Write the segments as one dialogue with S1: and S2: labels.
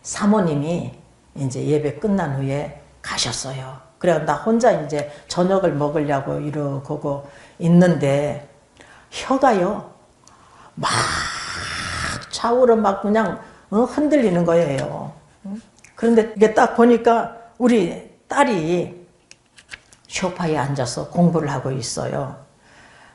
S1: 사모님이 이제 예배 끝난 후에 가셨어요. 그래 나 혼자 이제 저녁을 먹으려고 이러고 있는데 혀가요 막 좌우로 막 그냥 흔들리는 거예요. 그런데 이게 딱 보니까 우리 딸이 소파에 앉아서 공부를 하고 있어요.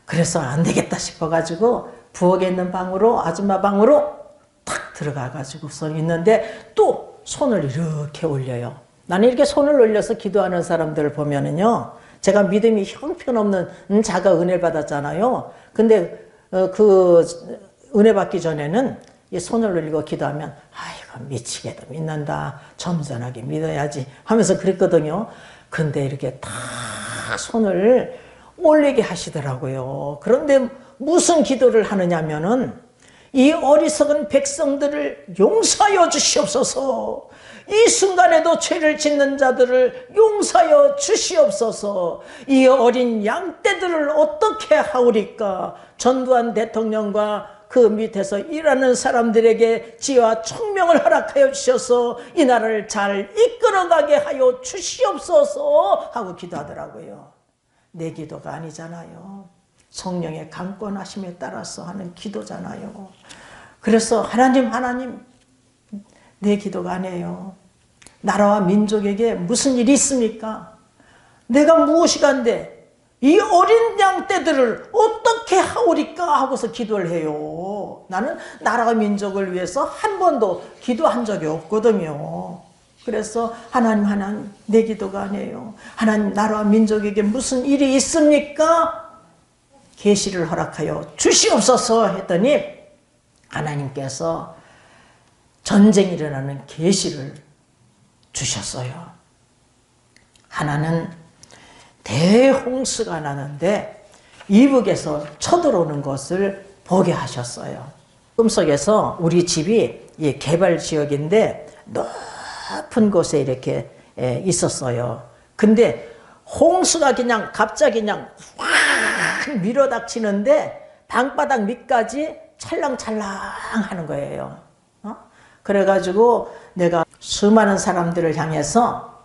S1: 그래서 안 되겠다 싶어가지고 부엌에 있는 방으로 아줌마 방으로 탁 들어가가지고서 있는데 또 손을 이렇게 올려요. 나는 이렇게 손을 올려서 기도하는 사람들을 보면은요, 제가 믿음이 형편없는 자가 은혜 받았잖아요. 근데 그 은혜 받기 전에는 이 손을 올리고 기도하면 아이고 미치게도 믿는다, 점잖하게 믿어야지 하면서 그랬거든요. 근데 이렇게 다 손을 올리게 하시더라고요. 그런데 무슨 기도를 하느냐면은 이 어리석은 백성들을 용서하여 주시옵소서. 이 순간에도 죄를 짓는 자들을 용서하여 주시옵소서. 이 어린 양떼들을 어떻게 하오리까. 전두환 대통령과 그 밑에서 일하는 사람들에게 지혜와 총명을 허락하여 주셔서 이 나라를 잘 이끌어가게 하여 주시옵소서 하고 기도하더라고요. 내 기도가 아니잖아요. 성령의 강권하심에 따라서 하는 기도잖아요. 그래서 하나님 내 기도가 아니에요. 나라와 민족에게 무슨 일이 있습니까? 내가 무엇이 간데 이 어린 양떼들을 어떻게 하오리까 하고서 기도를 해요. 나는 나라와 민족을 위해서 한 번도 기도한 적이 없거든요. 그래서 하나님 내 기도가 아니에요. 하나님 나라와 민족에게 무슨 일이 있습니까? 계시를 허락하여 주시옵소서 했더니 하나님께서 전쟁이 일어나는 계시를 주셨어요. 하나는 대홍수가 나는데 이북에서 쳐들어오는 것을 보게 하셨어요. 꿈속에서 우리 집이 개발 지역인데 높은 곳에 이렇게 있었어요. 근데 홍수가 그냥 갑자기 그냥 확 밀어닥치는데 방바닥 밑까지 찰랑찰랑 하는 거예요. 그래가지고 내가 수많은 사람들을 향해서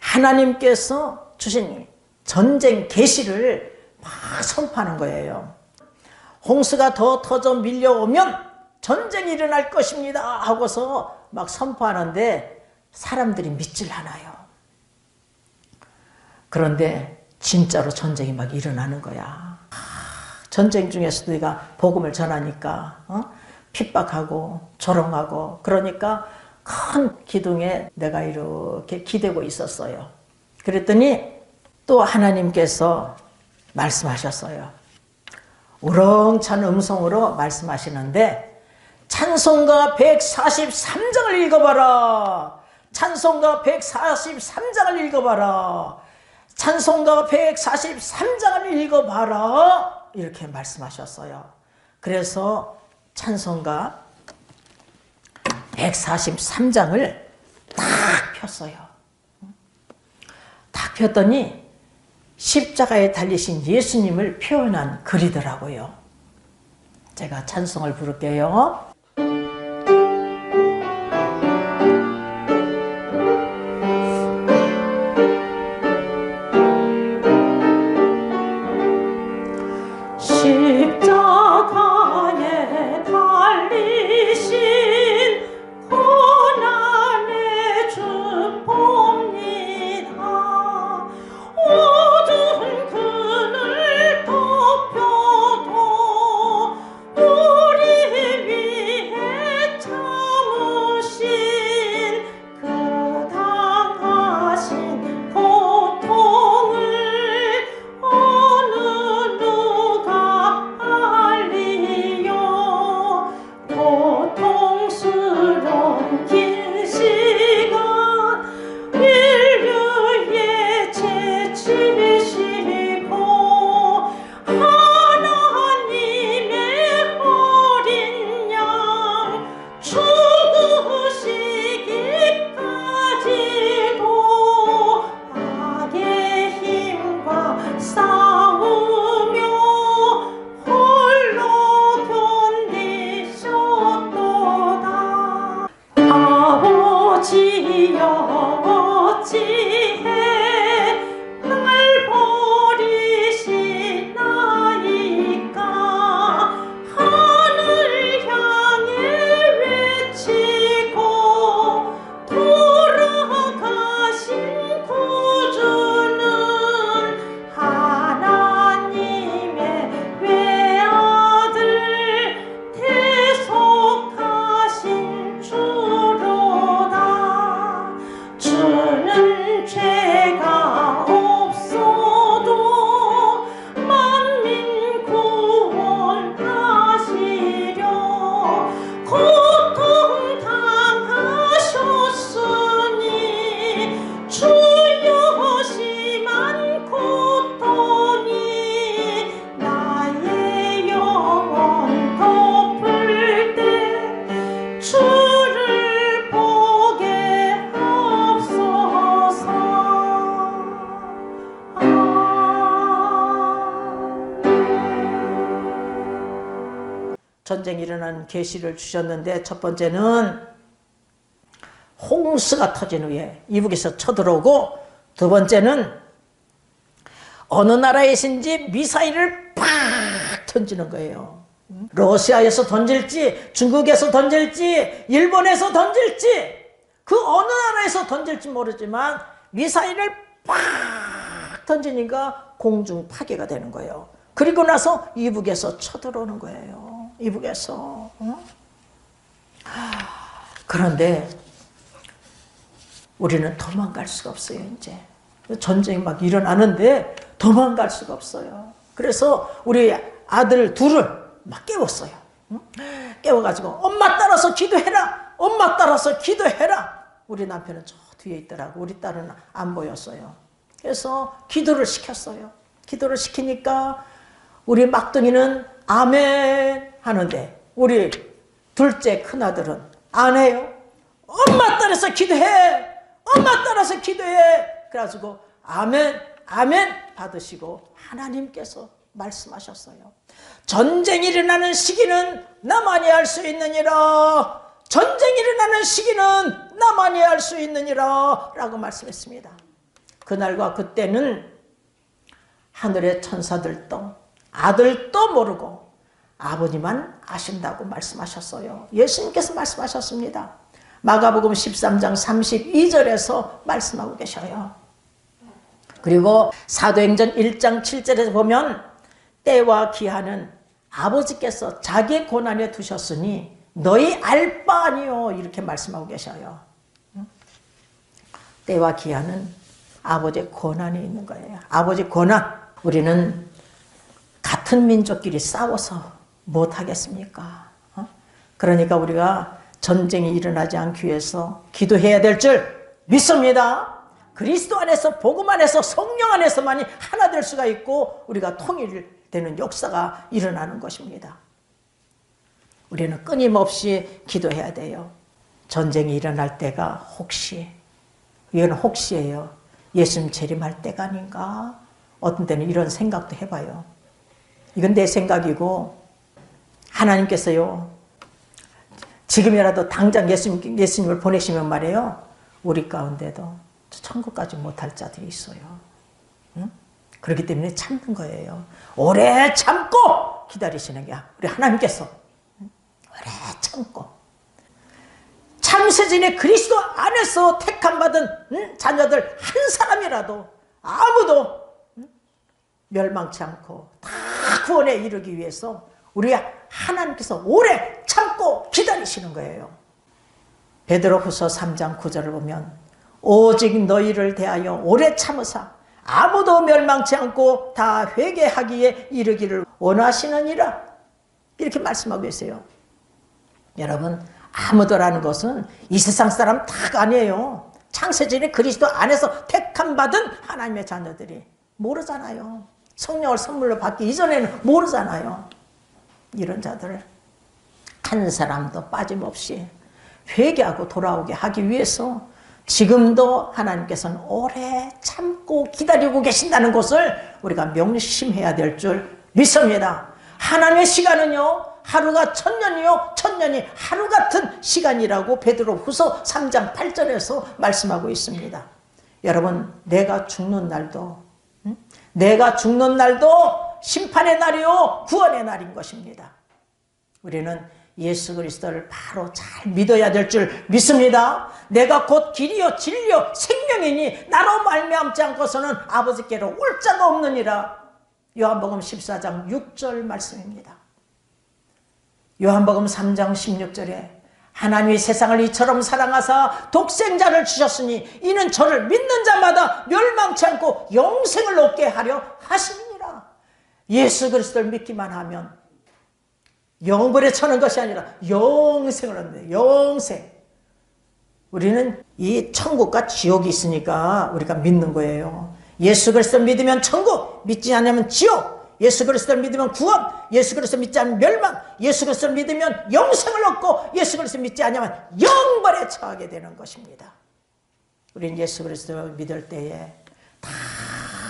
S1: 하나님께서 주신 전쟁 계시를 막 선포하는 거예요. 홍수가 더 터져 밀려오면 전쟁이 일어날 것입니다 하고서 막 선포하는데 사람들이 믿질 않아요. 그런데 진짜로 전쟁이 막 일어나는 거야. 전쟁 중에서도 내가 복음을 전하니까 핍박하고 조롱하고 그러니까 큰 기둥에 내가 이렇게 기대고 있었어요. 그랬더니 또 하나님께서 말씀하셨어요. 우렁찬 음성으로 말씀하시는데 찬송가 143장을 읽어봐라. 찬송가 143장을 읽어봐라. 찬송가 143장을 읽어봐라. 이렇게 말씀하셨어요. 그래서 찬송가 143장을 딱 폈어요. 딱 폈더니 십자가에 달리신 예수님을 표현한 글이더라고요. 제가 찬송을 부를게요. 십자가에 달리신 고난의 주 봅니다. 어두운 그늘 덮여도 우리 위해 참으신 그 당하신 고통을 어느 누가 알리요. 고통스러운 긴 시간 인류에 제치시고 하나님의 어린 양 죽으시기까지도 악의 힘과 싸우며 홀로 견디셨도다. 어찌여 어찌해 날 버리시나이까. 하늘 향해 외치고 돌아가신 구주는 하나님의 외아들 대속하신 주로다. 주는 죄가 없어도 만민 구원하시려 고통 당하셨으니 주여 심한 고통이 나의 영혼 덮을 때 주를 보게 하옵소서. 전쟁이 일어나는 계시를 주셨는데, 첫 번째는 홍수가 터진 후에 이북에서 쳐들어오고, 두 번째는 어느 나라에신지 미사일을 팍 던지는 거예요. 러시아에서 던질지 중국에서 던질지 일본에서 던질지 그 어느 나라에서 던질지 모르지만 미사일을 팍 던지니까 공중 파괴가 되는 거예요. 그리고 나서 이북에서 쳐들어오는 거예요. 이북에서. 그런데 우리는 도망갈 수가 없어요. 이제 전쟁이 막 일어나는데 도망갈 수가 없어요. 그래서 우리 아들 둘을 막 깨웠어요. 깨워가지고 엄마 따라서 기도해라, 엄마 따라서 기도해라. 우리 남편은 저 뒤에 있더라고. 우리 딸은 안 보였어요. 그래서 기도를 시켰어요. 기도를 시키니까 우리 막둥이는 아멘 하는데 우리 둘째 큰아들은 안 해요. 엄마 따라서 기도해, 엄마 따라서 기도해. 그래가지고 아멘 아멘 받으시고 하나님께서 말씀하셨어요. 전쟁이 일어나는 시기는 나만이 알 수 있느니라. 전쟁이 일어나는 시기는 나만이 알 수 있느니라 라고 말씀했습니다. 그날과 그때는 하늘의 천사들도 아들도 모르고 아버지만 아신다고 말씀하셨어요. 예수님께서 말씀하셨습니다. 마가복음 13장 32절에서 말씀하고 계셔요. 그리고 사도행전 1장 7절에서 보면 때와 기한은 아버지께서 자기의 고난에 두셨으니 너희 알 바 아니요 이렇게 말씀하고 계셔요. 때와 기한은 아버지의 고난이 있는 거예요. 아버지 고난. 우리는 같은 민족끼리 싸워서 못하겠습니까? 그러니까 우리가 전쟁이 일어나지 않기 위해서 기도해야 될 줄 믿습니다. 그리스도 안에서 복음 안에서 성령 안에서만이 하나 될 수가 있고 우리가 통일되는 역사가 일어나는 것입니다. 우리는 끊임없이 기도해야 돼요. 전쟁이 일어날 때가 혹시, 이건 혹시예요. 예수님 재림할 때가 아닌가? 어떤 때는 이런 생각도 해봐요. 이건 내 생각이고 하나님께서요 지금이라도 당장 예수님을 보내시면 말이에요 우리 가운데도 천국까지 못할 자들이 있어요. 응? 그렇기 때문에 참는 거예요. 오래 참고 기다리시는 게 우리 하나님께서 오래 참고 창세전에 그리스도 안에서 택함받은 자녀들 한 사람이라도 아무도 멸망치 않고 다 구원에 이르기 위해서 우리 하나님께서 오래 참고 기다리시는 거예요. 베드로후서 3장 9절을 보면 오직 너희를 대하여 오래 참으사 아무도 멸망치 않고 다 회개하기에 이르기를 원하시느니라 이렇게 말씀하고 계세요. 여러분 아무도라는 것은 이 세상 사람 다가 아니에요. 창세전에 그리스도 안에서 택함받은 하나님의 자녀들이 모르잖아요. 성령을 선물로 받기 이전에는 모르잖아요. 이런 자들을 한 사람도 빠짐없이 회개하고 돌아오게 하기 위해서 지금도 하나님께서는 오래 참고 기다리고 계신다는 것을 우리가 명심해야 될 줄 믿습니다. 하나님의 시간은요 하루가 천년이요 천년이 하루 같은 시간이라고 베드로후서 3장 8절에서 말씀하고 있습니다. 여러분, 내가 죽는 날도 내가 죽는 날도 심판의 날이요 구원의 날인 것입니다. 우리는 예수 그리스도를 바로 잘 믿어야 될 줄 믿습니다. 내가 곧 길이요 진리요 생명이니 나로 말미암지 않고서는 아버지께로 올 자가 없느니라. 요한복음 14장 6절 말씀입니다. 요한복음 3장 16절에 하나님이 세상을 이처럼 사랑하사 독생자를 주셨으니 이는 저를 믿는 자마다 멸망치 않고 영생을 얻게 하려 하심이니라. 예수 그리스도를 믿기만 하면 영벌에 처는 것이 아니라 영생을 얻는다. 영생. 우리는 이 천국과 지옥이 있으니까 우리가 믿는 거예요. 예수 그리스도를 믿으면 천국, 믿지 않으면 지옥. 예수 그리스도를 믿으면 구원, 예수 그리스도를 믿지 않으면 멸망, 예수 그리스도를 믿으면 영생을 얻고 예수 그리스도를 믿지 않으면 영벌에 처하게 되는 것입니다. 우리는 예수 그리스도를 믿을 때에 다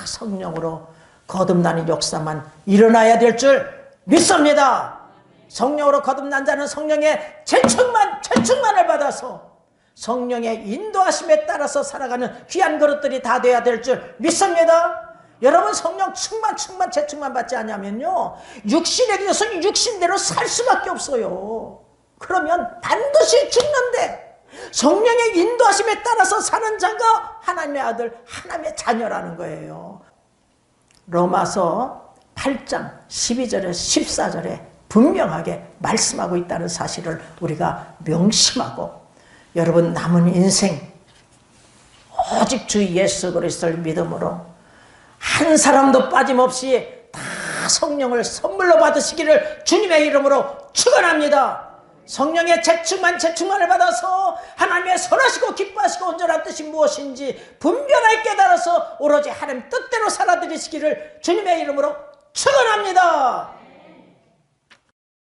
S1: 성령으로 거듭나는 역사만 일어나야 될 줄 믿습니다. 성령으로 거듭난 자는 성령의 재충만을 받아서 성령의 인도하심에 따라서 살아가는 귀한 그릇들이 다 돼야 될 줄 믿습니다. 여러분, 성령 재충만 받지 않으면요 육신에 대해서는 육신대로 살 수밖에 없어요. 그러면 반드시 죽는데 성령의 인도하심에 따라서 사는 자가 하나님의 아들, 하나님의 자녀라는 거예요. 로마서 8장 12절에 14절에 분명하게 말씀하고 있다는 사실을 우리가 명심하고, 여러분 남은 인생 오직 주 예수 그리스도를 믿음으로 한 사람도 빠짐없이 다 성령을 선물로 받으시기를 주님의 이름으로 축원합니다. 성령의 재충만을 받아서 하나님의 선하시고 기뻐하시고 온전한 뜻이 무엇인지 분별하게 깨달아서 오로지 하나님 뜻대로 살아드리시기를 주님의 이름으로 축원합니다.